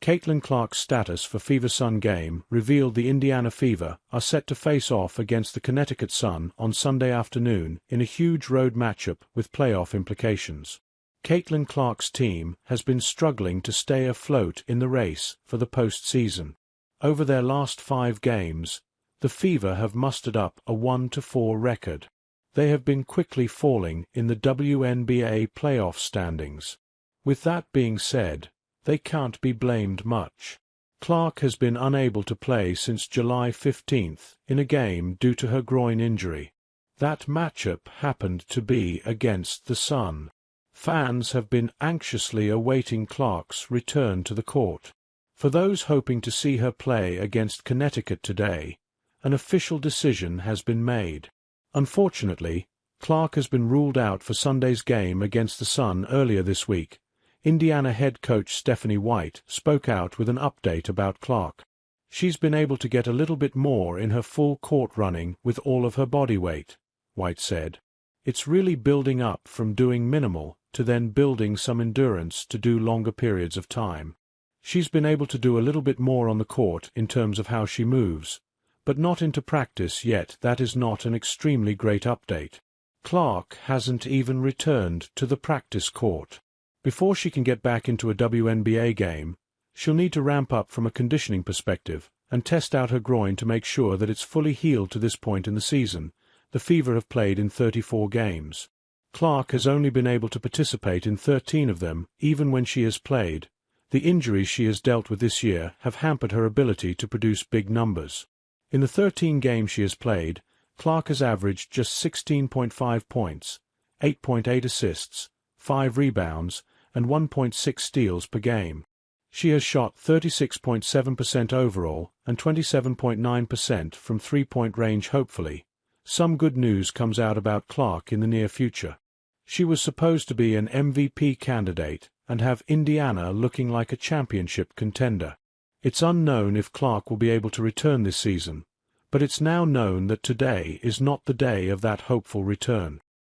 Caitlin Clark's status for Fever Sun game revealed the Indiana Fever are set to face off against the Connecticut Sun on Sunday afternoon in a huge road matchup with playoff implications. Caitlin Clark's team has been struggling to stay afloat in the race for the postseason. Over their last 5 games, the Fever have mustered up a 1-4 record. They have been quickly falling in the WNBA playoff standings. With that being said, they can't be blamed much. Clark has been unable to play since July 15 in a game due to her groin injury. That matchup happened to be against the Sun. Fans have been anxiously awaiting Clark's return to the court. For those hoping to see her play against Connecticut today, an official decision has been made. Unfortunately, Clark has been ruled out for Sunday's game against the Sun earlier this week. Indiana head coach Stephanie White spoke out with an update about Clark. She's been able to get a little bit more in her full court running with all of her body weight, White said. It's really building up from doing minimal to then building some endurance to do longer periods of time. She's been able to do a little bit more on the court in terms of how she moves, but not into practice yet. That is not an extremely great update. Clark hasn't even returned to the practice court. Before she can get back into a WNBA game, she'll need to ramp up from a conditioning perspective and test out her groin to make sure that it's fully healed to this point in the season. The Fever have played in 34 games. Clark has only been able to participate in 13 of them, even when she has played. The injuries she has dealt with this year have hampered her ability to produce big numbers. In the 13 games she has played, Clark has averaged just 16.5 points, 8.8 assists, 5 rebounds, and 1.6 steals per game. She has shot 36.7% overall and 27.9% from three-point range. Hopefully, some good news comes out about Clark in the near future. She was supposed to be an MVP candidate and have Indiana looking like a championship contender. It's unknown if Clark will be able to return this season, but it's now known that today is not the day of that hopeful return.